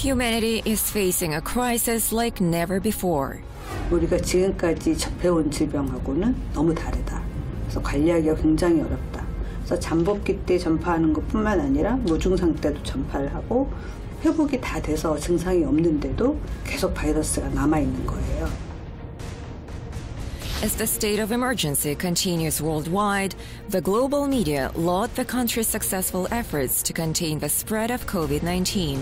Humanity is facing a crisis like never before. 우리가 지금까지 접해온 질병하고는 너무 다르다. 그래서 관리하기가 굉장히 어렵다. 그래서 잠복기 때 전파하는 것뿐만 아니라 무증상 때도 전파를 하고 회복이 다 돼서 증상이 없는데도 계속 바이러스가 남아있는 거예요. As the state of emergency continues worldwide, the global media laud the country's successful efforts to contain the spread of COVID-19.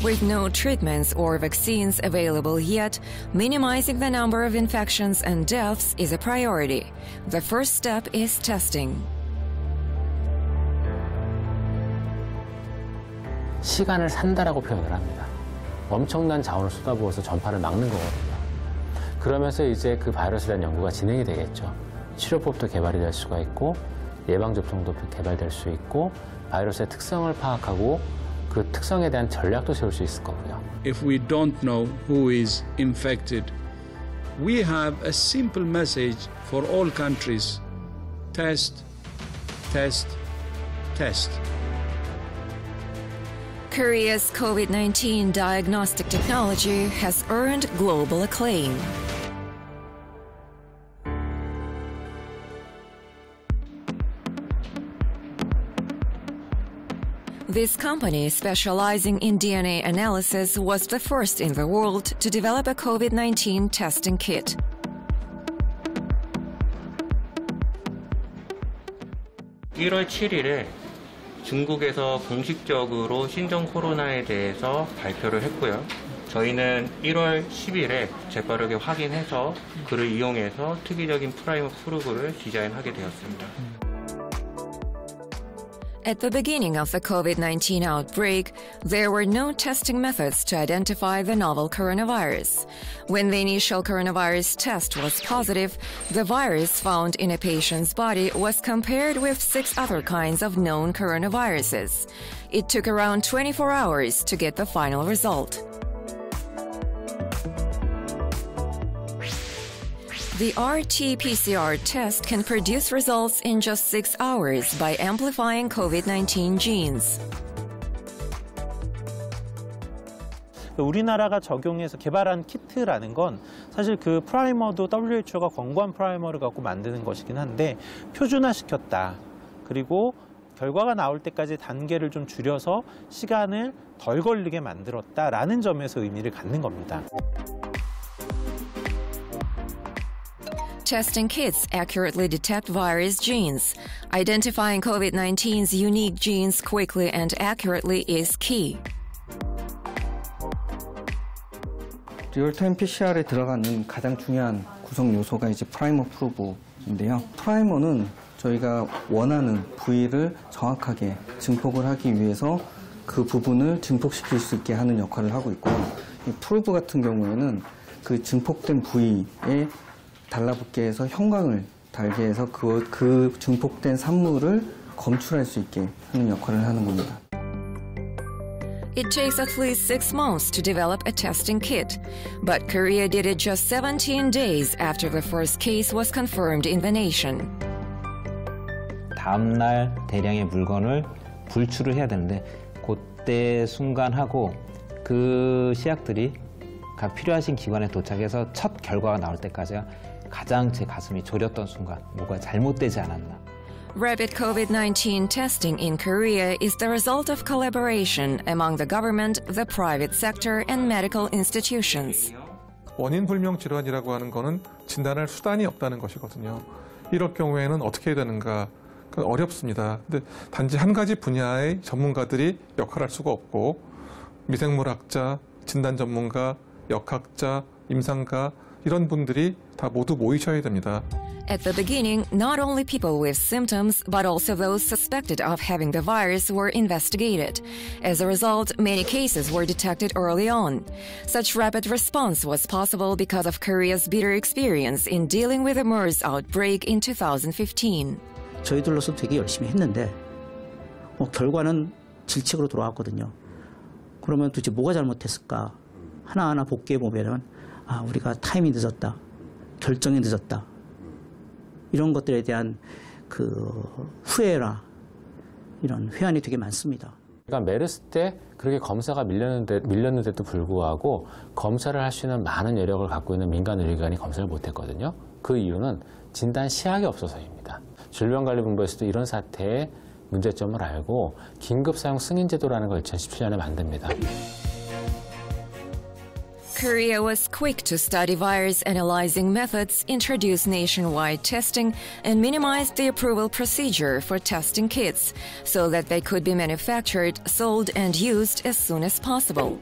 With no treatments or vaccines available yet, minimizing the number of infections and deaths is a priority. The first step is testing. 시간을 산다라고 표현을 합니다. 엄청난 자원을 쏟아부어서 전파를 막는 거거든요. 그러면서 이제 그 바이러스에 대한 연구가 진행이 되겠죠. 치료법도 개발이 될 수가 있고 예방접종도 개발될 수 있고 바이러스의 특성을 파악하고 그 특성에 대한 전략도 세울 수 있을 거고요. If we don't know who is infected, we have a simple message for all countries. Test, test, test. Korea's COVID-19 diagnostic technology has earned global acclaim. This company, specializing in DNA analysis, was the first in the world to develop a COVID-19 testing kit. (1월 7일에) 중국에서 공식적으로 신종 코로나에 대해서 발표를 했고요. 저희는 1월 10일에 재빠르게 확인해서 그를 이용해서 특이적인 프라이머 프루브를 디자인하게 되었습니다. At the beginning of the COVID-19 outbreak, there were no testing methods to identify the novel coronavirus. When the initial coronavirus test was positive, the virus found in a patient's body was compared with 6 other kinds of known coronaviruses. It took around 24 hours to get the final result. The RT-PCR test can produce results in just 6 hours by amplifying COVID-19 genes. 우리나라가 적용해서 개발한 키트라는 건 사실 그 프라이머도 WHO가 권고한 프라이머를 갖고 만드는 것이긴 한데 표준화시켰다. 그리고 결과가 나올 때까지 단계를 좀 줄여서 시간을 덜 걸리게 만들었다라는 점에서 의미를 갖는 겁니다. Testing kits accurately detect virus genes. Identifying COVID-19's unique genes quickly and accurately is key. 리얼타임 PCR에 들어가는 가장 중요한 구성 요소가 이제 프라이머 프로브인데요. 프라이머는 저희가 원하는 부위를 정확하게 증폭을 하기 위해서 그 부분을 증폭시킬 수 있게 하는 역할을 하고 있고요. 이 프로브 같은 경우에는 그 증폭된 부위에 달라붙게 해서 형광을 달게 해서 그 증폭된 산물을 검출할 수 있게 하는 역할을 하는 겁니다. It takes at least 6 months to develop a testing kit, but Korea did it just 17 days after the first case was confirmed in the nation. 다음 날 대량의 물건을 불출을 해야 되는데 그때 순간하고 그 시약들이 필요하신 기관에 도착해서 첫 결과가 나올 때까지가 가장 제 가슴이 졸였던 순간, 뭐가 잘못되지 않았나. Rapid COVID-19 testing in Korea is the result of collaboration among the government, the private sector, and medical institutions. 원인 불명 질환이라고 하는 거는 진단할 수단이 없다는 것이거든요. 이럴 경우에는 어떻게 해야 되는가? 그건 어렵습니다. 근데 단지 한 가지 분야의 전문가들이 역할할 수가 없고 미생물학자, 진단 전문가, 역학자, 임상가 이런 분들이 다 모두 모이셔야 됩니다. At the beginning, not only people with symptoms, but also those suspected of having the virus were investigated. As a result, many cases were detected early on. Such rapid response was possible because of Korea's bitter experience in dealing with the MERS outbreak in 2015. 저희들로서 되게 열심히 했는데 결과는 질책으로 돌아왔거든요. 그러면 도대체 뭐가 잘못했을까? 하나하나 복귀해 보면은 우리가 타임이 늦었다. 결정이 늦었다. 이런 것들에 대한 그 후회나 이런 회한이 되게 많습니다. 그러니까 메르스 때 그렇게 검사가 밀렸는데도 불구하고 검사를 할 수 있는 많은 여력을 갖고 있는 민간 의료기관이 검사를 못했거든요. 그 이유는 진단 시약이 없어서입니다. 질병관리본부에서도 이런 사태의 문제점을 알고 긴급사용 승인제도라는 걸 2017년에 만듭니다. Korea was quick to study virus analyzing methods, introduce nationwide testing, and minimize the approval procedure for testing kits so that they could be manufactured, sold, and used as soon as possible.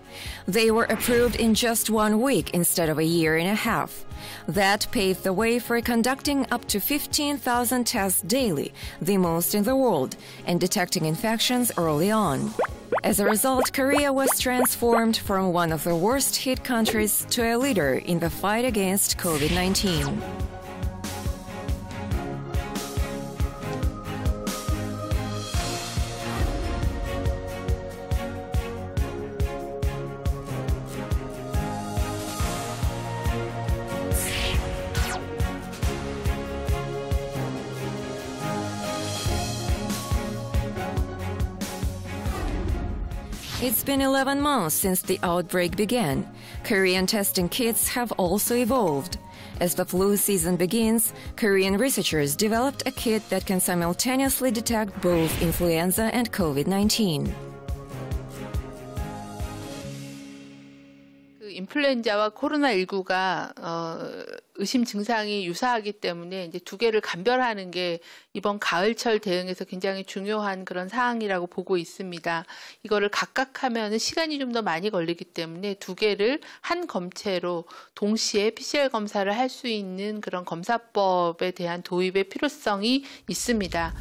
They were approved in just 1 week instead of a year and a half. That paved the way for conducting up to 15,000 tests daily, the most in the world, and detecting infections early on. As a result, Korea was transformed from one of the worst-hit countries to a leader in the fight against COVID-19. It's been 11 months since the outbreak began. Korean testing kits have also evolved. As the flu season begins, Korean researchers developed a kit that can simultaneously detect both influenza and COVID-19. 인플루엔자와 코로나19가 의심 증상이 유사하기 때문에 이제 두 개를 감별하는 게 이번 가을철 대응에서 굉장히 중요한 그런 사항이라고 보고 있습니다. 이거를 각각 하면은 시간이 좀 더 많이 걸리기 때문에 두 개를 한 검체로 동시에 PCR 검사를 할 수 있는 그런 검사법에 대한 도입의 필요성이 있습니다.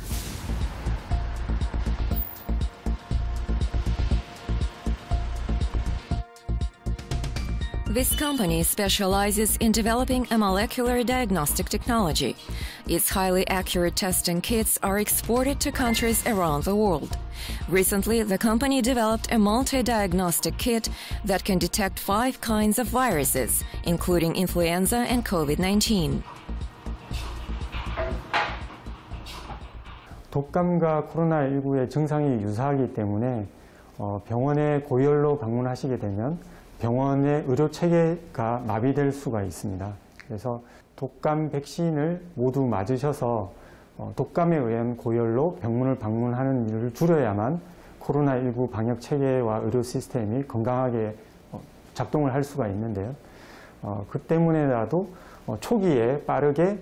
This company specializes in developing a molecular diagnostic technology. Its highly accurate testing kits are exported to countries around the world. Recently, the company developed a multi-diagnostic kit that can detect 5 kinds of viruses, including influenza and COVID-19. 독감과 코로나19의 증상이 유사하기 때문에 병원에 고열로 방문하시게 되면 병원의 의료 체계가 마비될 수가 있습니다. 그래서 독감 백신을 모두 맞으셔서 독감에 의한 고열로 병문을 방문하는 일을 줄여야만 코로나19 방역 체계와 의료 시스템이 건강하게 작동을 할 수가 있는데요. 그 때문에라도 초기에 빠르게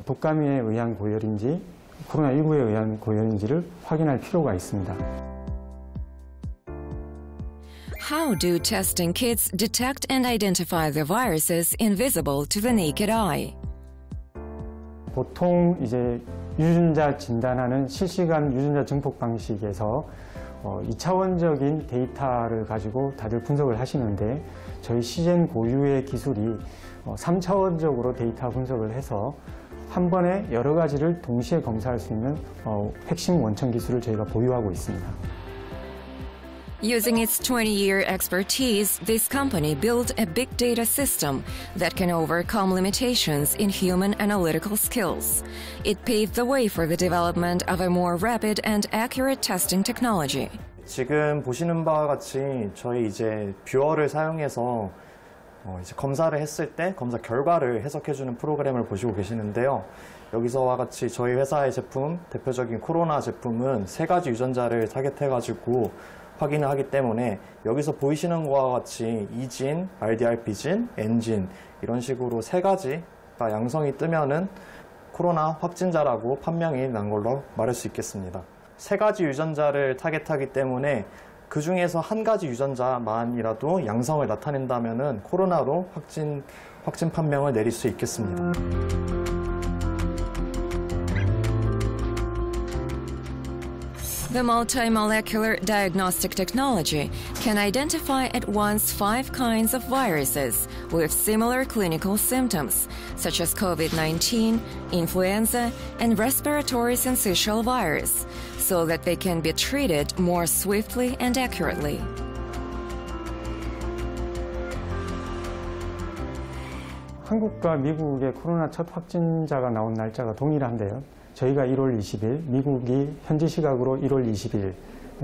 독감에 의한 고열인지 코로나19에 의한 고열인지를 확인할 필요가 있습니다. How do testing kits detect and identify the viruses invisible to the naked eye? 보통 이제 유전자 진단하는 실시간 유전자 증폭 방식에서 2차원적인 데이터를 가지고 다들 분석을 하시는데 저희 시젠 고유의 기술이 3차원적으로 데이터 분석을 해서 한 번에 여러 가지를 동시에 검사할 수 있는 핵심 원천 기술을 저희가 보유하고 있습니다. Using its 20-year expertise, this company built a big data system that can overcome limitations in human analytical skills. It paved the way for the development of a more rapid and accurate testing technology. 지금 보시는 바와 같이 저희 이제 뷰어를 사용해서 이제 검사를 했을 때 검사 결과를 해석해주는 프로그램을 보시고 계시는데요. 여기서와 같이 저희 회사의 제품, 대표적인 코로나 제품은 3가지 유전자를 타겟해가지고 확인을 하기 때문에 여기서 보이시는 것과 같이 E진, RDRP진, N진 이런 식으로 3가지가 양성이 뜨면은 코로나 확진자라고 판명이 난 걸로 말할 수 있겠습니다. 3가지 유전자를 타겟하기 때문에 그 중에서 한 가지 유전자만이라도 양성을 나타낸다면은 코로나로 확진 판명을 내릴 수 있겠습니다. The multi-molecular diagnostic technology can identify at once 5 kinds of viruses with similar clinical symptoms, such as COVID-19, influenza, and respiratory syncytial virus, so that they can be treated more swiftly and accurately. 한국과 미국의 코로나 첫 확진자가 나온 날짜가 동일한데요. 저희가 1월 20일, 미국이 현지 시각으로 1월 20일,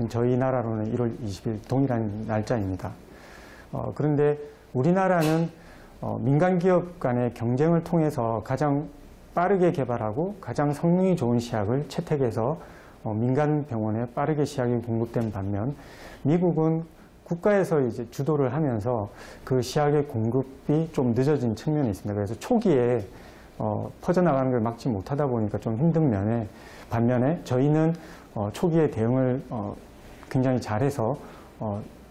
저희 나라로는 1월 20일 동일한 날짜입니다. 그런데 우리나라는 민간 기업 간의 경쟁을 통해서 가장 빠르게 개발하고 가장 성능이 좋은 시약을 채택해서 민간 병원에 빠르게 시약이 공급된 반면 미국은 국가에서 이제 주도를 하면서 그 시약의 공급이 좀 늦어진 측면이 있습니다. 그래서 초기에 퍼져나가는 걸 막지 못하다 보니까 좀 힘든 면에 반면에 저희는 초기에 대응을 굉장히 잘해서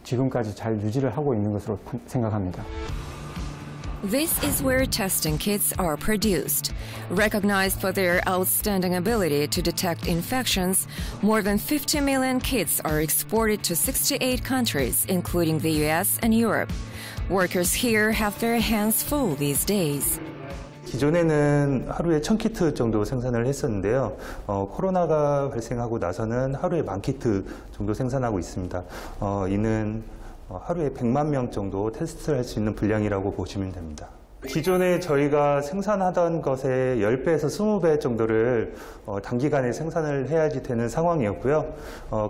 지금까지 잘 유지를 하고 있는 것으로 생각합니다. This is where testing kits are produced. Recognized for their outstanding ability to detect infections, more than 50 million kits are exported to 68 countries, including the US and Europe. Workers here have their hands full these days. 기존에는 하루에 1000키트 정도 생산을 했었는데요. 코로나가 발생하고 나서는 하루에 10,000키트 정도 생산하고 있습니다. 이는 하루에 100만 명 정도 테스트를 할 수 있는 분량이라고 보시면 됩니다. 기존에 저희가 생산하던 것의 10배에서 20배 정도를 단기간에 생산을 해야지 되는 상황이었고요.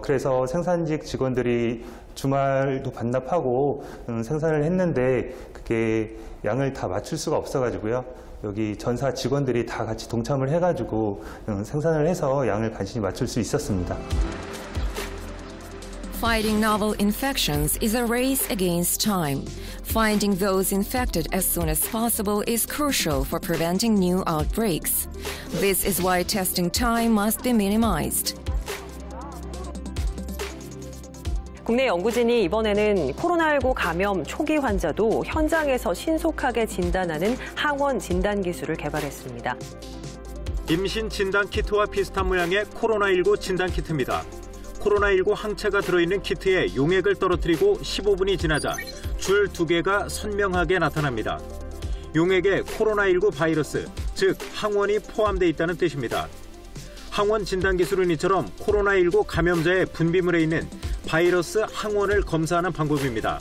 그래서 생산직 직원들이 주말도 반납하고 생산을 했는데 그게 양을 다 맞출 수가 없어가지고요. 여기 전사 직원들이 다 같이 동참을 해가지고 생산을 해서 양을 간신히 맞출 수 있었습니다. Fighting novel infections is a race against time. Finding those infected as soon as possible is crucial for preventing new outbreaks. This is why testing time must be minimized. 국내 연구진이 이번에는 코로나19 감염 초기 환자도 현장에서 신속하게 진단하는 항원 진단 기술을 개발했습니다. 임신 진단 키트와 비슷한 모양의 코로나19 진단 키트입니다. 코로나19 항체가 들어있는 키트에 용액을 떨어뜨리고 15분이 지나자 줄 2개가 선명하게 나타납니다. 용액에 코로나19 바이러스, 즉 항원이 포함되어 있다는 뜻입니다. 항원 진단 기술은 이처럼 코로나19 감염자의 분비물에 있는 바이러스 항원을 검사하는 방법입니다.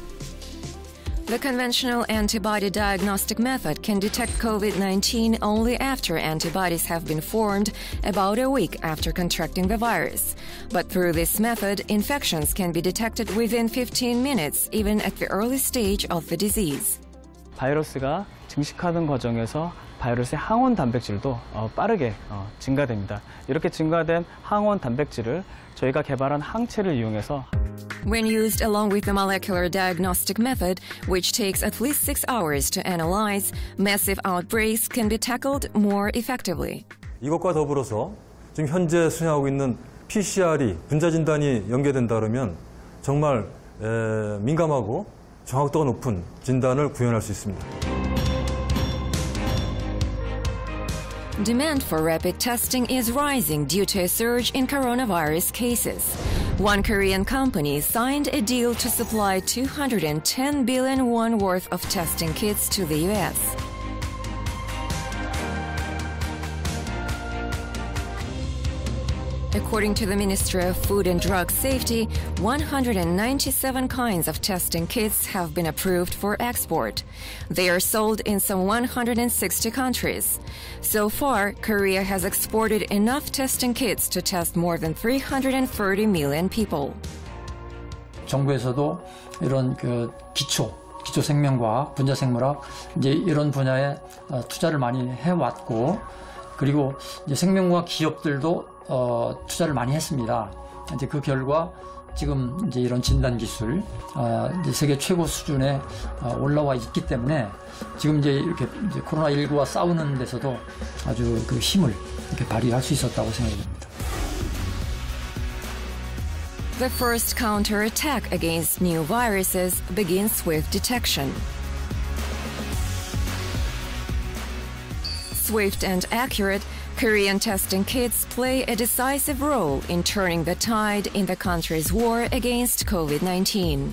The conventional antibody diagnostic method can detect COVID-19 only after antibodies have been formed about a week after contracting the virus. But through this method, infections can be detected within 15 minutes, even at the early stage of the disease. 바이러스가 증식하는 과정에서 바이러스의 항원 단백질도 빠르게 증가됩니다. 이렇게 증가된 항원 단백질을 저희가 개발한 항체를 이용해서 When used along with the molecular diagnostic method, which takes at least 6 hours to analyze, massive outbreaks can be tackled more effectively. 이것과 더불어서 지금 현재 수행하고 있는 PCR이 분자진단이 연계된다면 정말 민감하고 정확도가 높은 진단을 구현할 수 있습니다. Demand for rapid testing is rising due to a surge in coronavirus cases. One Korean company signed a deal to supply 210 billion won worth of testing kits to the U.S. According to the Ministry of Food and Drug Safety, 197 kinds of testing kits have been approved for export. They are sold in some 160 countries. So far, Korea has exported enough testing kits to test more than 330 million people. 정부에서도 이런 기초 생명과학, 분자생물학 이제 이런 분야에 투자를 많이 해왔고, 그리고 이제 생명과학 기업들도 투자를 많이 했습니다. 이제 그 결과 지금 이제 이런 진단 기술 이제 세계 최고 수준에 올라와 있기 때문에 지금 이제 이렇게 이제 코로나19와 싸우는 데서도 아주 그 힘을 이렇게 발휘할 수 있었다고 생각이 됩니다. The first counterattack against new viruses begins with detection. Swift and accurate, Korean testing kits play a decisive role in turning the tide in the country's war against COVID-19.